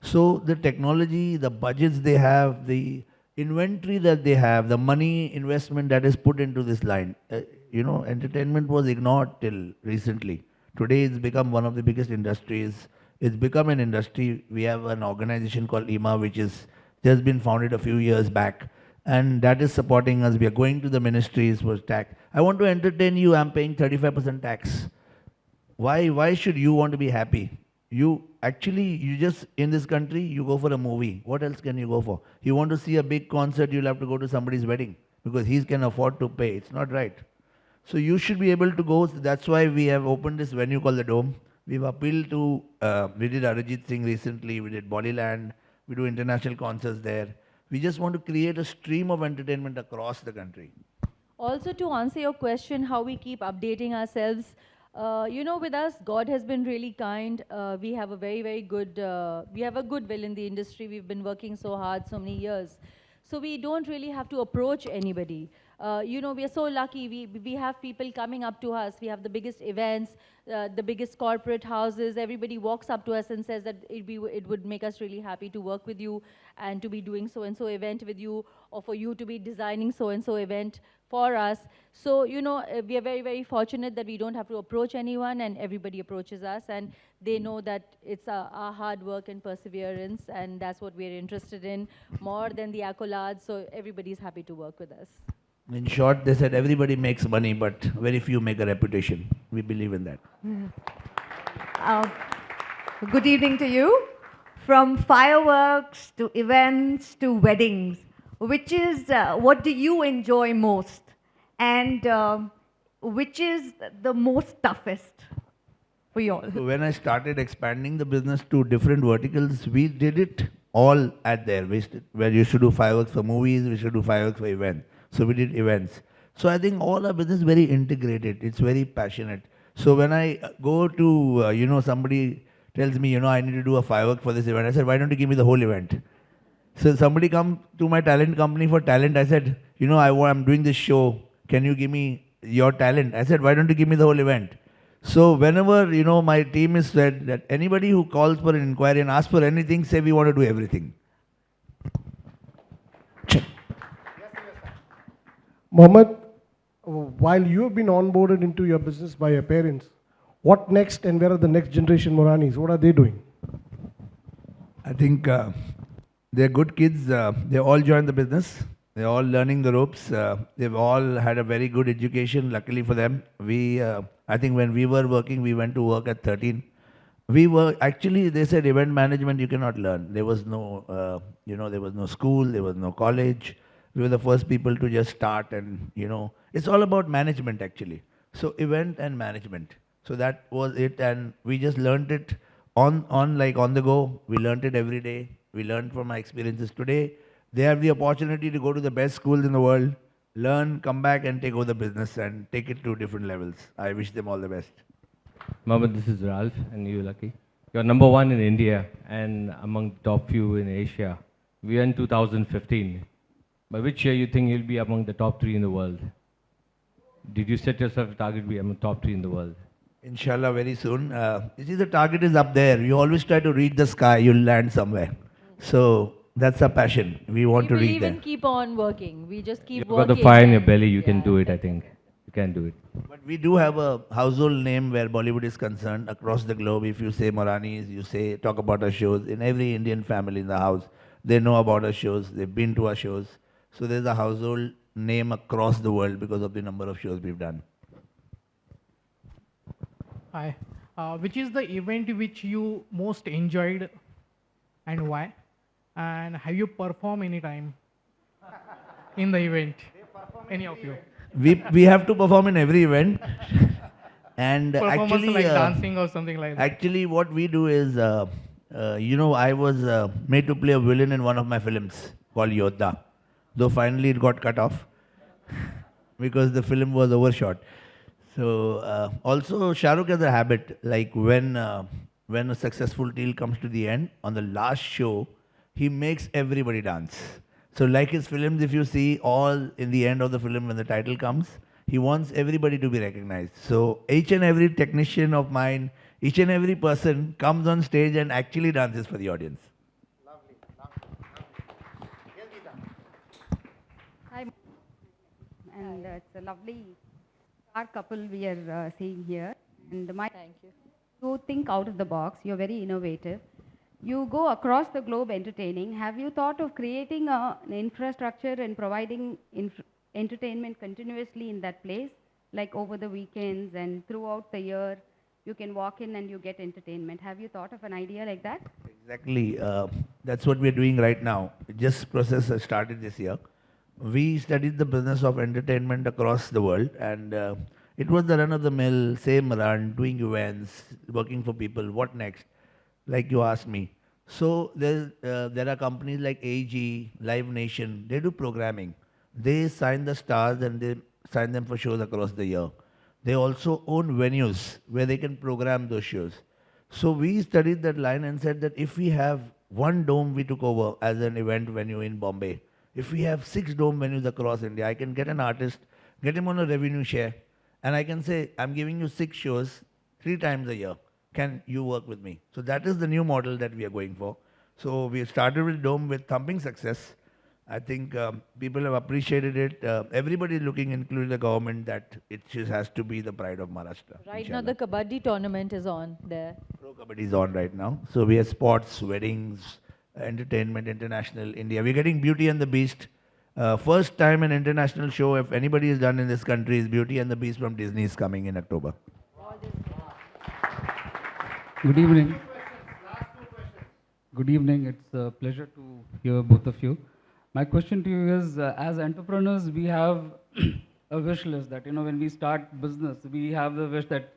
So the technology, the budgets they have, the inventory that they have, the money investment that is put into this line. Entertainment was ignored till recently. Today it's become one of the biggest industries. It's become an industry. We have an organization called IMA, which is just been founded a few years back, and that is supporting us. We are going to the ministries for tax. I want to entertain you. I'm paying 35% tax. Why should you want to be happy? You just in this country, you go for a movie. What else can you go for? You want to see a big concert, you'll have to go to somebody's wedding because he can afford to pay. It's not right. So you should be able to go. That's why we have opened this venue called the Dome. We've appealed to, we did Arijit Singh recently, we did Bollyland, we do international concerts there. We just want to create a stream of entertainment across the country. Also, to answer your question, how we keep updating ourselves, with us, God has been really kind. We have a very, very good, we have a goodwill in the industry. We've been working so hard so many years. So we don't really have to approach anybody. we are so lucky. We have people coming up to us. We have the biggest events, the biggest corporate houses. Everybody walks up to us and says that it would make us really happy to work with you and to be doing so-and-so event with you, or for you to be designing so-and-so event for us. So, we are very, very fortunate that we don't have to approach anyone, and everybody approaches us, and they know that it's our hard work and perseverance, and that's what we're interested in more than the accolades. So everybody's happy to work with us. In short, they said everybody makes money, but very few make a reputation. We believe in that. Good evening to you. From fireworks to events to weddings, what do you enjoy most? And which is the most toughest for you all? So when I started expanding the business to different verticals, we did it all at there. Where you should do fireworks for movies, we should do fireworks for events. So we did events. So I think all our business is very integrated. It's very passionate. So when I go to, somebody tells me, I need to do a firework for this event. I said, why don't you give me the whole event? So somebody come to my talent company for talent. I said, I'm doing this show. Can you give me your talent? I said, why don't you give me the whole event? So whenever, my team is said that anybody who calls for an inquiry and asks for anything, say we want to do everything. Mohammed, while you have been onboarded into your business by your parents, what next, and where are the next generation Moranis? What are they doing? I think they're good kids. They all joined the business. They're all learning the ropes. They've all had a very good education, luckily for them. I think when we were working, we went to work at 13. They said event management you cannot learn. There was no, there was no school, there was no college. We were the first people to just start, and, it's all about management actually. So event and management. So that was it, and we just learned it on the go. We learned it every day. We learned from our experiences today. They have the opportunity to go to the best schools in the world, learn, come back and take over the business and take it to different levels. I wish them all the best. Mohammed, this is Ralph, and you're lucky. You're number one in India and among the top few in Asia. We are in 2015. By which year you think you'll be among the top 3 in the world? Did you set yourself a target to be among the top 3 in the world? Inshallah, very soon. You see, the target is up there. You always try to reach the sky, you'll land somewhere. So that's our passion. We want to reach there. We keep on working. We just keep You've working. got the fire in your belly, you can do it, I think. You can do it. But we do have a household name where Bollywood is concerned across the globe. If you say Moranis, talk about our shows. In every Indian family in the house, they know about our shows. They've been to our shows. So there's a household name across the world because of the number of shows we've done. Hi. Which is the event which you most enjoyed and why? And have you performed any time in the event? Any of you? We have to perform in every event. And Performance actually, like dancing or something like that. Actually, what we do is, I was made to play a villain in one of my films called Yodha. Though finally it got cut off because the film was overshot. So also Shah Rukh has a habit, like when a successful deal comes to the end, on the last show, he makes everybody dance. So like his films, if you see all in the end of the film when the title comes, he wants everybody to be recognized. So each and every technician of mine, each and every person comes on stage and actually dances for the audience. Hi, and it's a lovely star couple we are seeing here. And Thank you. You think out of the box. You're very innovative. You go across the globe entertaining. Have you thought of creating an infrastructure and providing entertainment continuously in that place, like over the weekends and throughout the year? You can walk in and you get entertainment. Have you thought of an idea like that? Exactly. That's what we're doing right now. This process has started this year. We studied the business of entertainment across the world, and it was the run-of-the-mill, same run, doing events, working for people. What next? Like you asked me. So there are companies like AG, Live Nation. They do programming. They sign the stars and they sign them for shows across the year. They also own venues where they can program those shows. So we studied that line and said that if we have one dome we took over as an event venue in Bombay, If we have 6 dome venues across India, I can get an artist, get him on a revenue share, and I can say, I'm giving you 6 shows 3 times a year. Can you work with me? So that is the new model that we are going for. So we started with dome with thumping success. I think people have appreciated it. Everybody is looking, including the government, that it just has to be the pride of Maharashtra. Right now, the Kabaddi tournament is on there. Pro Kabaddi is on right now. So we have sports, weddings, entertainment, international, India. We're getting Beauty and the Beast. First time an international show, if anybody is done in this country, is Beauty and the Beast from Disney is coming in October. Good evening. Good evening. It's a pleasure to hear both of you. My question to you is, as entrepreneurs, we have a wish list that, when we start business, we have the wish that,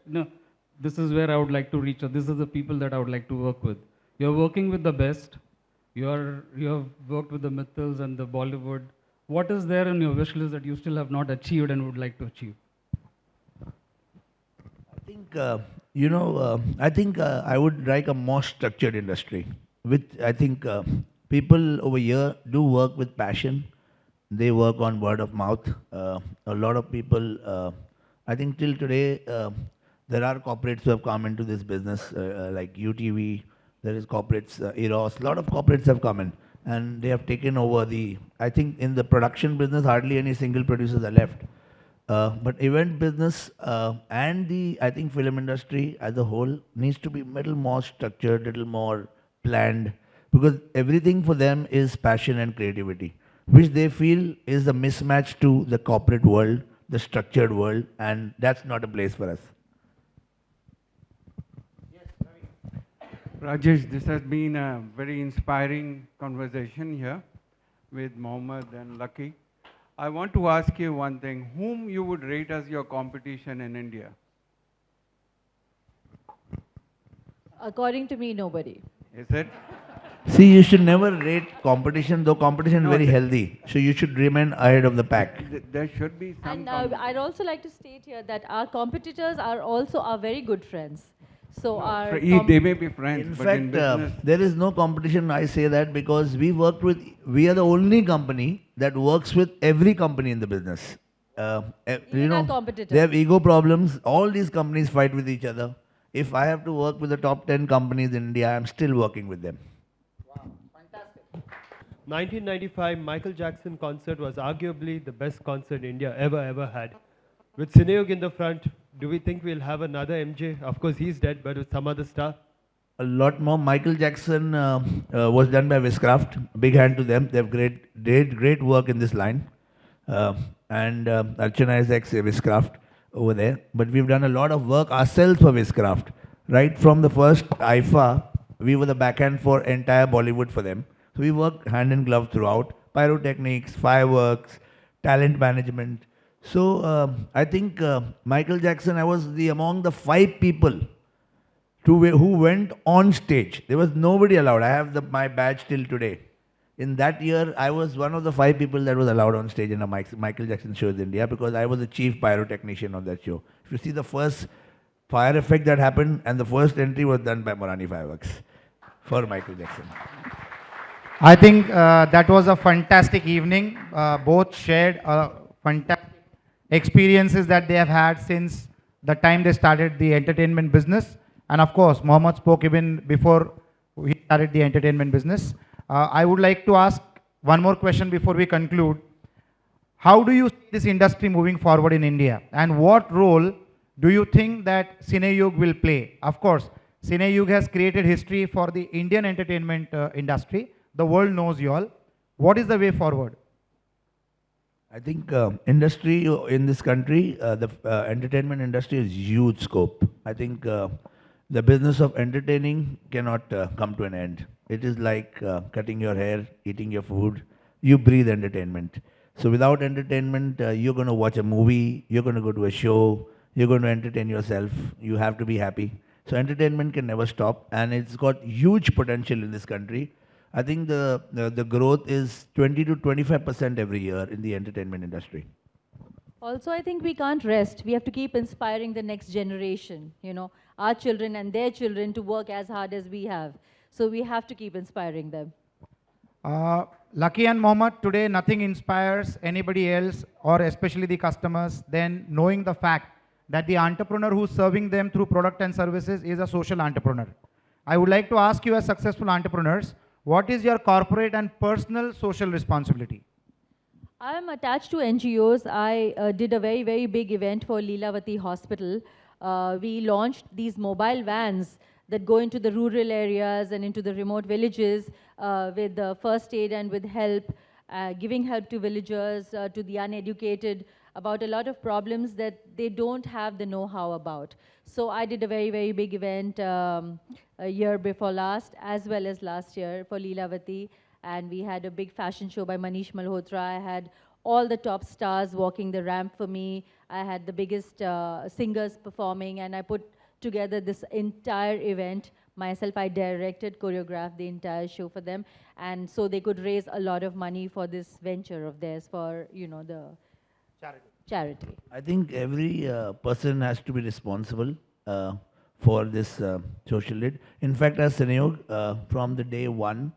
this is where I would like to reach, or this is the people that I would like to work with. You're working with the best. You have worked with the Mittals and the Bollywood. What is there in your wish list that you still have not achieved and would like to achieve? I think, I think I would like a more structured industry. I think people over here do work with passion. They work on word of mouth. A lot of people, I think till today, there are corporates who have come into this business, like UTV, there is corporates, Eros, a lot of corporates have come in and they have taken over I think in the production business, hardly any single producers are left. But event business and I think film industry as a whole needs to be a little more structured, little more planned, because everything for them is passion and creativity, which they feel is a mismatch to the corporate world, the structured world, and that's not a place for us. Rajesh, this has been a very inspiring conversation here with Mohammed and Lucky. I want to ask you one thing. Whom you would rate as your competition in India? According to me, nobody. Is it? See, you should never rate competition, though competition is very healthy. So you should remain ahead of the pack. There should be some. And I'd also like to state here that our competitors are also our very good friends. So they may be friends, In but fact, in business, there is no competition. I say that because we are the only company that works with every company in the business. Even our competitors. They have ego problems. All these companies fight with each other. If I have to work with the top 10 companies in India, I'm still working with them. 1995 Michael Jackson concert was arguably the best concert India ever had. With Cineyug in the front, do we think we'll have another MJ? Of course, he's dead, but with some other star? A lot more. Michael Jackson was done by Wishcraft. Big hand to them. They have great work in this line. And Archana is ex-Wishcraft over there. But we've done a lot of work ourselves for Wishcraft. Right from the first IFA, we were the backhand for entire Bollywood for them. So we worked hand in glove throughout. Pyrotechnics, fireworks, talent management. So I think Michael Jackson, I was among the 5 people who went on stage. There was nobody allowed. I have my badge till today. In that year, I was one of the 5 people that was allowed on stage in a Michael Jackson show in India because I was the chief pyrotechnician on that show. If you see the first fire effect that happened and the first entry was done by Morani Fireworks for Michael Jackson. I think that was a fantastic evening. Both shared fantastic experiences that they have had since the time they started the entertainment business. And of course, Mohammed spoke even before he started the entertainment business. I would like to ask one more question before we conclude. How do you see this industry moving forward in India? And what role do you think that Cineyug will play? Of course, Cineyug has created history for the Indian entertainment industry. The world knows you all. What is the way forward? I think industry in this country, the entertainment industry is huge scope. I think the business of entertaining cannot come to an end. It is like cutting your hair, eating your food. You breathe entertainment. So without entertainment, you're going to watch a movie, you're going to go to a show, you're going to entertain yourself. You have to be happy. So entertainment can never stop, and it's got huge potential in this country. I think the growth is 20 to 25% every year in the entertainment industry. Also, I think we can't rest. We have to keep inspiring the next generation, our children and their children to work as hard as we have. So we have to keep inspiring them. Lucky and Mohammed, today nothing inspires anybody else or especially the customers than knowing the fact that the entrepreneur who's serving them through product and services is a social entrepreneur. I would like to ask you as successful entrepreneurs, what is your corporate and personal social responsibility? I am attached to NGOs. I did a very, very big event for Leelavati Hospital. We launched these mobile vans that go into the rural areas and into the remote villages with first aid and with help, giving help to villagers, to the uneducated, about a lot of problems that they don't have the know-how about. So I did a very, very big event a year before last, as well as last year for Leelavati. And we had a big fashion show by Manish Malhotra. I had all the top stars walking the ramp for me. I had the biggest singers performing, and I put together this entire event myself. I directed, choreographed the entire show for them, and so they could raise a lot of money for this venture of theirs for, you know, the charity. I think every person has to be responsible for this social lead. In fact, as Sanayog, from the day one,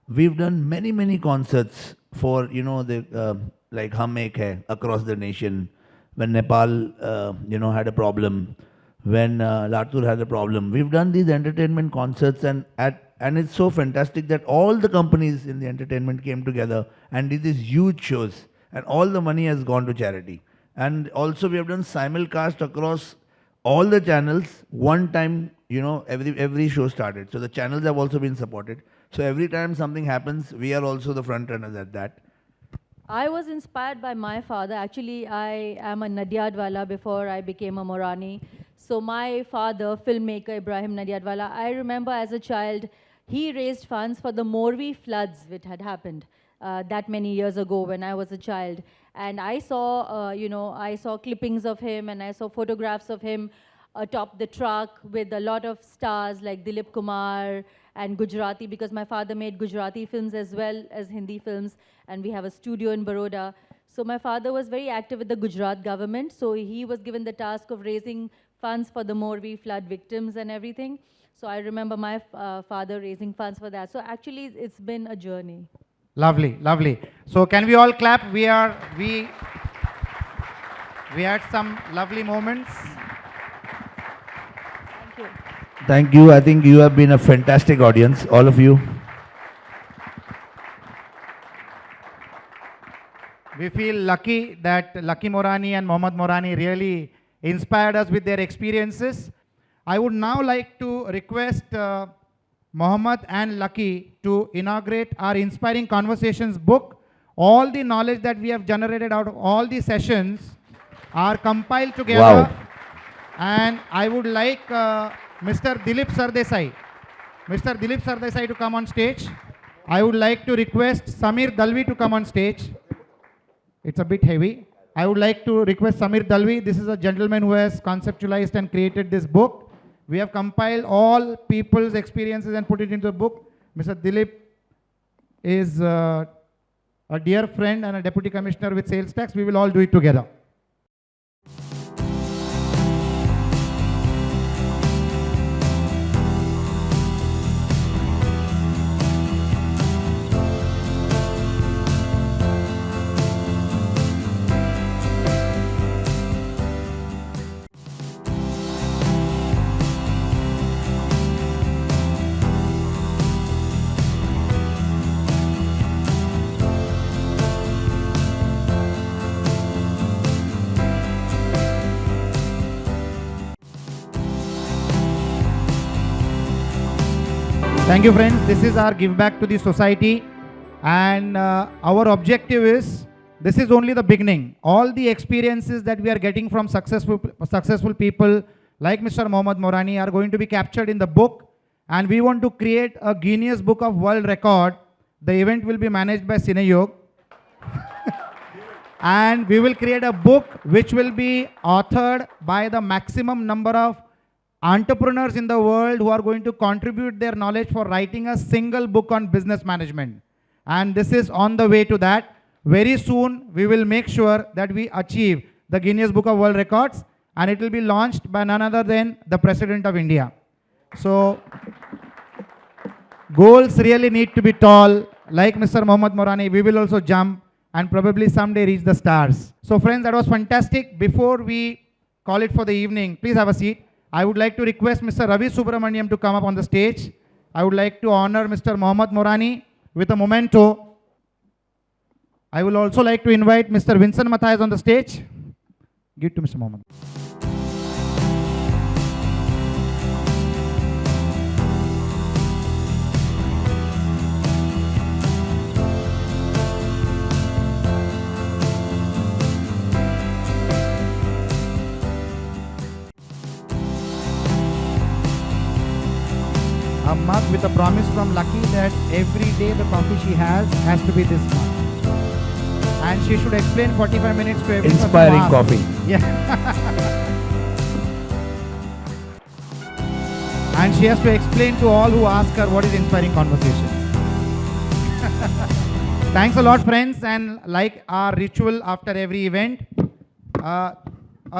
we've done many concerts for, you know, the like Hum Ek Hai across the nation. When Nepal, you know, had a problem, when Latur had a problem, we've done these entertainment concerts, and it's so fantastic that all the companies in the entertainment came together and did these huge shows, and all the money has gone to charity. And also we have done simulcast across all the channels. One time, you know, every show started. So the channels have also been supported. So every time something happens, we are also the front runners at that. I was inspired by my father. Actually, I am a Nadiadwala before I became a Morani. So my father, filmmaker Ibrahim Nadiadwala, I remember as a child, he raised funds for the Morvi floods which had happened that many years ago when I was a child. And I saw, you know, I saw clippings of him and I saw photographs of him atop the truck with a lot of stars like Dilip Kumar and Gujarati, because my father made Gujarati films as well as Hindi films, and we have a studio in Baroda. So my father was very active with the Gujarat government, so he was given the task of raising funds for the Morvi flood victims and everything. So I remember my father raising funds for that. So actually, it's been a journey. Lovely, lovely. So can we all clap? We had some lovely moments. Thank you. Thank you. I think you have been a fantastic audience, all of you. We feel lucky that Lucky Morani and Mohomed Morani really inspired us with their experiences. I would now like to request Mohammed and Lucky to inaugurate our Inspiring Conversations book. All the knowledge that we have generated out of all the sessions are compiled together. Wow. And I would like Mr. Dilip Sardesai to come on stage. I would like to request Samir Dalvi to come on stage. It's a bit heavy. I would like to request Samir Dalvi. This is a gentleman who has conceptualized and created this book. We have compiled all people's experiences and put it into a book. Mr. Dilip is a dear friend and a deputy commissioner with sales tax. We will all do it together. Thank you, friends. This is our give back to the society, and our objective is, this is only the beginning. All the experiences that we are getting from successful people like Mr. Mohomed Morani are going to be captured in the book, and we want to create a Guinness Book of World Record. The event will be managed by Cineyog. And we will create a book which will be authored by the maximum number of entrepreneurs in the world who are going to contribute their knowledge for writing a single book on business management. And this is on the way to that. Very soon, we will make sure that we achieve the Guinness Book of World Records, and it will be launched by none other than the President of India. So, goals really need to be tall. like Mr. Mohomed Morani, we will also jump and probably someday reach the stars. So friends, that was fantastic. Before we call it for the evening, please have a seat. I would like to request Mr. Ravi Subramaniam to come up on the stage. I would like to honor Mr. Mohomed Morani with a memento. I will also like to invite Mr. Vincent Matthias on the stage. Give it to Mr. Mohomed. A mug with a promise from Lucky that every day the coffee she has to be this much. And she should explain 45 minutes to every person who Inspiring asks. coffee. Yeah. And she has to explain to all who ask her what is inspiring conversation. Thanks a lot, friends. And like our ritual after every event, a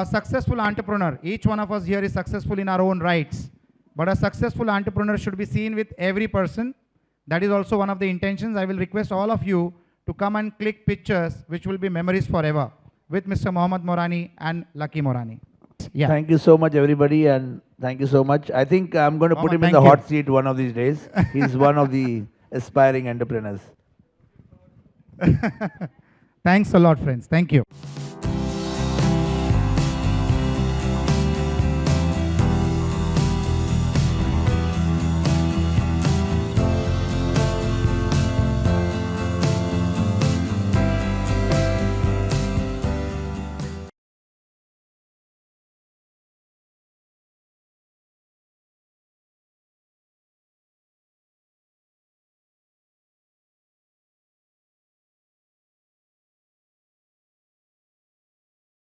successful entrepreneur, each one of us here is successful in our own rights. But a successful entrepreneur should be seen with every person. That is also one of the intentions. I will request all of you to come and click pictures which will be memories forever with Mr. Mohomed Morani and Lucky Morani. Yeah. Thank you so much, everybody, and thank you so much. I think I'm going to put him in thank the you. hot seat one of these days. He's one of the aspiring entrepreneurs. Thanks a lot, friends. Thank you.